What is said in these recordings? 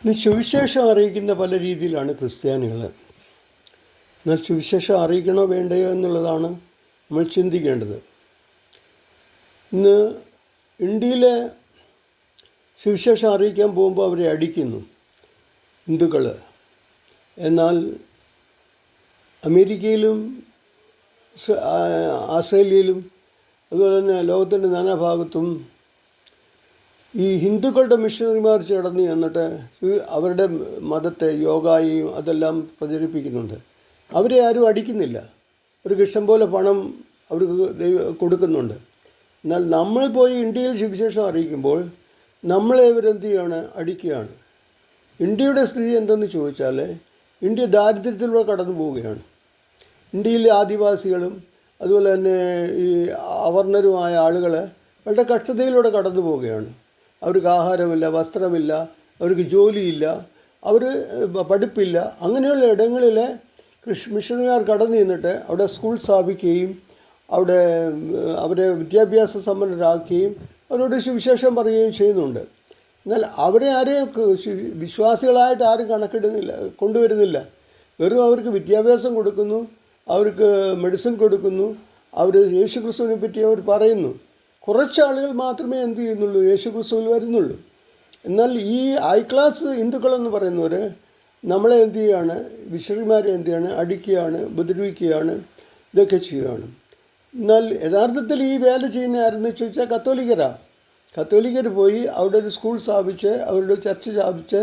ഇന്ന് സുവിശേഷം അറിയിക്കുന്ന പല രീതിയിലാണ് ക്രിസ്ത്യാനികൾ. എന്നാൽ സുവിശേഷം അറിയിക്കണോ വേണ്ടയോ എന്നുള്ളതാണ് നമ്മൾ ചിന്തിക്കേണ്ടത്. ഇന്ന് ഇന്ത്യയിലെ സുവിശേഷം അറിയിക്കാൻ പോകുമ്പോൾ അവരെ അടിക്കുന്നു ഹിന്ദുക്കൾ. എന്നാൽ അമേരിക്കയിലും ആസ്ട്രേലിയയിലും അതുപോലെ തന്നെ ലോകത്തിൻ്റെ നാനാഭാഗത്തും ഈ ഹിന്ദുക്കളുടെ മിഷണറിമാർ ചേർന്ന് എന്നിട്ട് അവരുടെ മതത്തെ യോഗയും അതെല്ലാം പ്രചരിപ്പിക്കുന്നുണ്ട്. അവരെ ആരും അടിക്കുന്നില്ല. അവർക്ക് ഇഷ്ടം പോലെ പണം അവർക്ക് കൊടുക്കുന്നുണ്ട്. എന്നാൽ നമ്മൾ പോയി ഇന്ത്യയിൽ സുവിശേഷം അറിയിക്കുമ്പോൾ നമ്മളെ ഇവരെന്ത് ചെയ്യുകയാണ്? അടിക്കുകയാണ്. ഇന്ത്യയുടെ സ്ഥിതി എന്തെന്ന് ചോദിച്ചാൽ ഇന്ത്യ ദാരിദ്ര്യത്തിലൂടെ കടന്നു പോവുകയാണ്. ഇന്ത്യയിലെ ആദിവാസികളും അതുപോലെ തന്നെ ഈ അവർണരുമായ ആളുകൾ വളരെ കഷ്ടതയിലൂടെ കടന്നു പോവുകയാണ്. അവർക്ക് ആഹാരമില്ല, വസ്ത്രമില്ല, അവർക്ക് ജോലിയില്ല, അവർ പഠിപ്പില്ല. അങ്ങനെയുള്ള ഇടങ്ങളിൽ മിഷണറിമാർ കടന്നു നിന്നിട്ട് അവിടെ സ്കൂൾ സ്ഥാപിക്കുകയും അവിടെ അവരെ വിദ്യാഭ്യാസ സമ്പന്നരാക്കുകയും അവരോട് സുവിശേഷം പറയുകയും ചെയ്യുന്നുണ്ട്. എന്നാൽ അവരെ ആരെയും വിശ്വാസികളായിട്ട് ആരും കണക്കിടുന്നില്ല, കൊണ്ടുവരുന്നില്ല. വെറും അവർക്ക് വിദ്യാഭ്യാസം കൊടുക്കുന്നു, അവർക്ക് മെഡിസിൻ കൊടുക്കുന്നു, അവർ യേശു ക്രിസ്തുവിനെ പറ്റി അവർ പറയുന്നു. കുറച്ച് ആളുകൾ മാത്രമേ എന്ത് ചെയ്യുന്നുള്ളൂ? യേശു ക്രിസ്തുവിൽ വരുന്നുള്ളൂ. എന്നാൽ ഈ ഹൈ ക്ലാസ് ഹിന്ദുക്കളെന്ന് പറയുന്നവർ നമ്മളെ എന്ത് ചെയ്യുകയാണ്? മിഷണറിമാരെ എന്ത് ചെയ്യാണ്? അടിക്കുകയാണ്, ഉപദ്രവിക്കുകയാണ്, ഇതൊക്കെ ചെയ്യുകയാണ്. എന്നാൽ യഥാർത്ഥത്തിൽ ഈ വേല ചെയ്യുന്ന ആരെന്ന് ചോദിച്ചാൽ കത്തോലിക്കരാണ്. കത്തോലിക്കർ പോയി അവിടെ ഒരു സ്കൂൾ സ്ഥാപിച്ച്, അവരുടെ ചർച്ച് സ്ഥാപിച്ച്,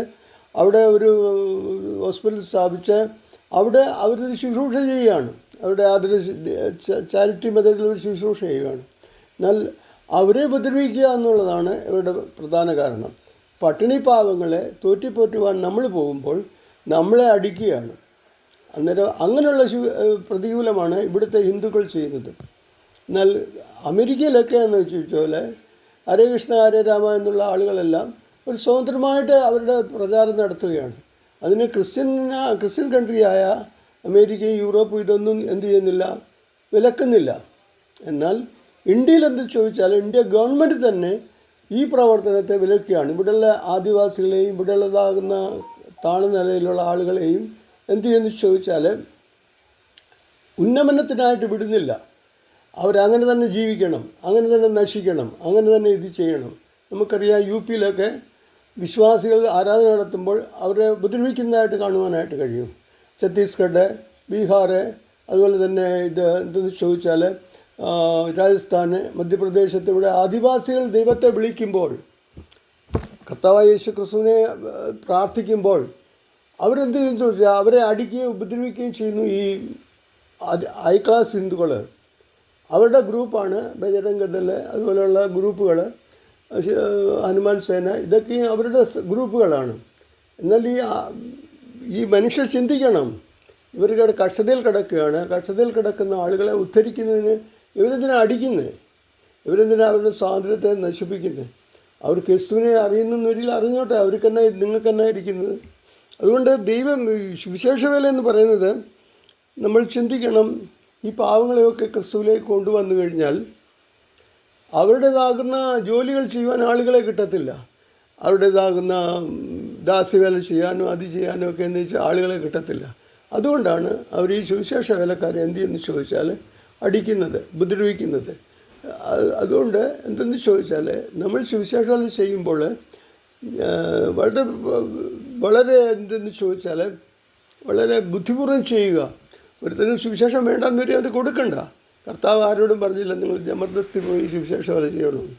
അവിടെ ഒരു ഹോസ്പിറ്റൽ സ്ഥാപിച്ച് അവിടെ അവരൊരു ശുശ്രൂഷ ചെയ്യുകയാണ്. അവിടെ അതൊരു ചാരിറ്റി മെത്തേഡിൽ ഒരു ശുശ്രൂഷ ചെയ്യുകയാണ്. എന്നാൽ അവരെ ഉപദ്രവിക്കുക എന്നുള്ളതാണ് ഇവരുടെ പ്രധാന കാരണം. പട്ടിണി പാവങ്ങളെ തോറ്റിപ്പോറ്റുവാൻ നമ്മൾ പോകുമ്പോൾ നമ്മളെ അടിക്കുകയാണ്. അന്നേരം അങ്ങനെയുള്ള പ്രതികൂലമാണ് ഇവിടുത്തെ ഹിന്ദുക്കൾ ചെയ്യുന്നത്. എന്നാൽ അമേരിക്കയിലൊക്കെ എന്ന് വെച്ചാൽ ഹരേ കൃഷ്ണ ഹരേ രാമ എന്നുള്ള ആളുകളെല്ലാം ഒരു സ്വതന്ത്രമായിട്ട് അവരുടെ പ്രചാരം നടത്തുകയാണ്. അതിന് ക്രിസ്ത്യൻ കൺട്രിയായ അമേരിക്കയും യൂറോപ്പും ഇതൊന്നും എന്ത് ചെയ്യുന്നില്ല, വിലക്കുന്നില്ല. എന്നാൽ ഇന്ത്യയിൽ എന്ത് ചോദിച്ചാൽ ഇന്ത്യ ഗവൺമെൻറ് തന്നെ ഈ പ്രവർത്തനത്തെ വിലക്കുകയാണ്. ഇവിടെയുള്ള ആദിവാസികളെയും ഇവിടെയുള്ളതാകുന്ന താഴ്ന്ന നിലയിലുള്ള ആളുകളെയും എന്ത് ചെയ്യുന്നു ചോദിച്ചാൽ ഉന്നമനത്തിനായിട്ട് വിടുന്നില്ല. അവരങ്ങനെ തന്നെ ജീവിക്കണം, അങ്ങനെ തന്നെ നശിക്കണം, അങ്ങനെ തന്നെ ഇത് ചെയ്യണം. നമുക്കറിയാം യു പിയിലൊക്കെ വിശ്വാസികൾ ആരാധന നടത്തുമ്പോൾ അവരെ ഉപദ്രവിക്കുന്നതായിട്ട് കാണുവാനായിട്ട് കഴിയും. ഛത്തീസ്ഗഡ്, ബീഹാർ, അതുപോലെ തന്നെ ഇത് എന്തെന്ന് ചോദിച്ചാൽ രാജസ്ഥാൻ, മധ്യപ്രദേശത്ത് ഇവിടെ ആദിവാസികൾ ദൈവത്തെ വിളിക്കുമ്പോൾ, കർത്താവായ യേശു ക്രിസ്തുവിനെ പ്രാർത്ഥിക്കുമ്പോൾ അവരെന്ത് ചെയ്യുന്നു ചോദിച്ചാൽ അവരെ അടിക്കുകയും ഉപദ്രവിക്കുകയും ചെയ്യുന്നു. ഈ ഹൈ ക്ലാസ് ഹിന്ദുക്കൾ അവരുടെ ഗ്രൂപ്പാണ് ബജരംഗദൾ, അതുപോലെയുള്ള ഗ്രൂപ്പുകൾ, ഹനുമാൻ സേന, ഇതൊക്കെ അവരുടെ ഗ്രൂപ്പുകളാണ്. എന്നാൽ ഈ മനുഷ്യർ ചിന്തിക്കണം, ഇവരുടെ കഷ്ടതയിൽ കിടക്കുകയാണ്. കഷ്ടതയിൽ കിടക്കുന്ന ആളുകളെ ഉദ്ധരിക്കുന്നതിന് ഇവരെന്തിനാണ് അടിക്കുന്നത്? ഇവരെന്തിനാണ് അവരുടെ സ്വാതന്ത്ര്യത്തെ നശിപ്പിക്കുന്നത്? അവർ ക്രിസ്തുവിനെ അറിയുന്നവരിൽ അറിഞ്ഞോട്ടെ, അവർക്കെന്നാ നിങ്ങൾക്കെന്നാ ഇരിക്കുന്നത്? അതുകൊണ്ട് ദൈവം വിശേഷവേല എന്ന് പറയുന്നത് നമ്മൾ ചിന്തിക്കണം. ഈ പാവങ്ങളെയൊക്കെ ക്രിസ്തുവിലേക്ക് കൊണ്ടുവന്നു കഴിഞ്ഞാൽ അവരുടേതാകുന്ന ജോലികൾ ചെയ്യുവാൻ ആളുകളെ കിട്ടത്തില്ല. അവരുടേതാകുന്ന ദാസ്യവേല ചെയ്യാനോ അത് ചെയ്യാനോ ഒക്കെ എന്ന് വെച്ചാൽ ആളുകളെ കിട്ടത്തില്ല. അതുകൊണ്ടാണ് അവർ ഈ സുവിശേഷ വേലക്കാരെ എന്ത് ചെയ്യുന്നു ചോദിച്ചാൽ അടിക്കുന്നത്, ഉപദ്രവിക്കുന്നത്. അതുകൊണ്ട് എന്തെന്ന് ചോദിച്ചാൽ നമ്മൾ സുവിശേഷം ചെയ്യുമ്പോൾ വളരെ എന്തെന്ന് ചോദിച്ചാൽ വളരെ ബുദ്ധിപൂർവ്വം ചെയ്യുക. ഒരുത്തരും സുവിശേഷം വേണ്ടെന്ന് വരെ അത് കൊടുക്കണ്ട. കർത്താവ് ആരോടും പറഞ്ഞില്ല നിങ്ങൾ ജബർദസ്തി പോയി സുവിശേഷ വേല ചെയ്യണമെന്ന്.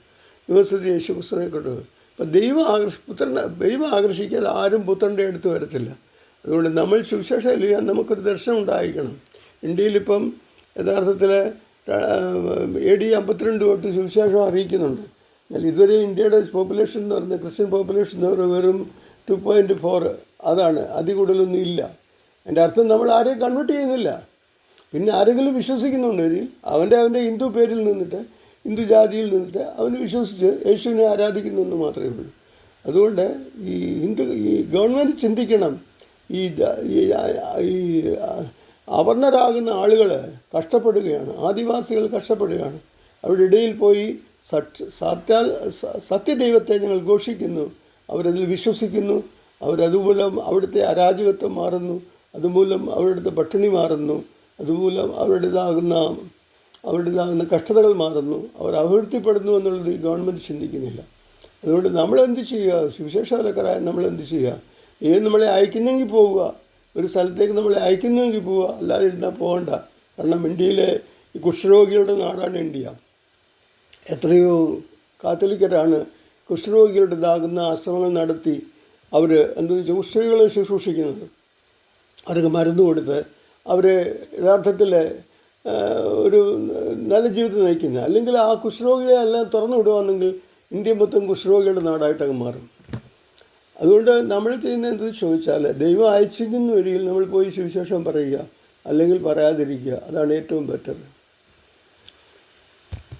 ദിവസത്തിൽ യേശു ക്രിസ്തുവിനെ കൊണ്ടു. അപ്പം ദൈവം ആകർഷിക്കാതെ ആരും പുത്രൻ്റെ അടുത്ത് വരത്തില്ല. അതുകൊണ്ട് നമ്മൾ സുവിശേഷം ചെയ്യാൻ നമുക്കൊരു ദർശനം ഉണ്ടായിരിക്കണം. ഇന്ത്യയിലിപ്പം യഥാർത്ഥത്തിൽ AD 52 തൊട്ട് സുവിശേഷം അറിയിക്കുന്നുണ്ട്. എന്നാൽ ഇതുവരെ ഇന്ത്യയുടെ പോപ്പുലേഷൻ എന്ന് പറയുന്നത് ക്രിസ്ത്യൻ പോപ്പുലേഷൻ എന്ന് പറയുന്നത് വെറും 2.4 അതാണ്, അതിൽ കൂടുതലൊന്നും ഇല്ല. എൻ്റെ അർത്ഥം നമ്മൾ ആരെയും കൺവേർട്ട് ചെയ്യുന്നില്ല. പിന്നെ ആരെങ്കിലും വിശ്വസിക്കുന്നുണ്ടെങ്കിൽ അവൻ്റെ ഹിന്ദു പേരിൽ നിന്നിട്ട്, ഹിന്ദു ജാതിയിൽ നിന്നിട്ട് അവന് വിശ്വസിച്ച് യേശുവിനെ ആരാധിക്കുന്നെന്ന് മാത്രമേ ഉള്ളൂ. അതുകൊണ്ട് ഈ ഗവൺമെൻറ് ചിന്തിക്കണം. ഈ അവർണരാകുന്ന ആളുകൾ കഷ്ടപ്പെടുകയാണ്, ആദിവാസികൾ കഷ്ടപ്പെടുകയാണ്. അവരുടെ ഇടയിൽ പോയി സത്യദൈവത്തെ ഞങ്ങൾ ഘോഷിക്കുന്നു, അവരതിൽ വിശ്വസിക്കുന്നു, അവരതുമൂലം അവിടുത്തെ അരാജകത്വം മാറുന്നു, അതുമൂലം അവരുടെ പട്ടിണി മാറുന്നു, അതുമൂലം അവരുടേതാകുന്ന കഷ്ടതകൾ മാറുന്നു, അവർ അഭിവൃദ്ധിപ്പെടുന്നു എന്നുള്ളത് ഈ ഗവൺമെൻറ് ചിന്തിക്കുന്നില്ല. അതുകൊണ്ട് നമ്മളെന്ത് ചെയ്യുക? സുവിശേഷകരായ നമ്മളെന്ത് ചെയ്യുക? നമ്മളെ അയക്കുന്നെങ്കിൽ പോവുക, ഒരു സ്ഥലത്തേക്ക് നമ്മളെ അയക്കുന്നെങ്കിൽ പോവുക, അല്ലാതെ ഇരുന്നാൽ പോകണ്ട. കാരണം ഇന്ത്യയിലെ ഈ കുഷ്ഠരോഗികളുടെ നാടാണ് ഇന്ത്യ. എത്രയോ കാത്തോലിക്കരാണ് കുഷ്ഠരോഗികളുടേതാകുന്ന ആശ്രമങ്ങൾ നടത്തി അവർ എന്താ വെച്ചാൽ കുഷ്ഠരോഗികളെ ശുശ്രൂഷിക്കുന്നത്. അവർക്ക് മരുന്ന് കൊടുത്ത് അവരെ യഥാർത്ഥത്തിൽ ഒരു നല്ല ജീവിതം നയിക്കുന്നത്. അല്ലെങ്കിൽ ആ കുഷ്ഠരോഗികളെ എല്ലാം തുറന്നു വിടുകയാണെങ്കിൽ ഇന്ത്യ മൊത്തം കുഷ്ഠരോഗികളുടെ നാടായിട്ടങ്ങ് മാറും. അതുകൊണ്ട് നമ്മൾ ചെയ്യുന്നത് എന്തെന്ന് ചോദിച്ചാൽ, ദൈവം അയച്ചിരിക്കുന്ന വരിയിൽ നമ്മൾ പോയി സുവിശേഷം പറയുക, അല്ലെങ്കിൽ പറയാതിരിക്കുക. അതാണ് ഏറ്റവും ബെറ്റർ.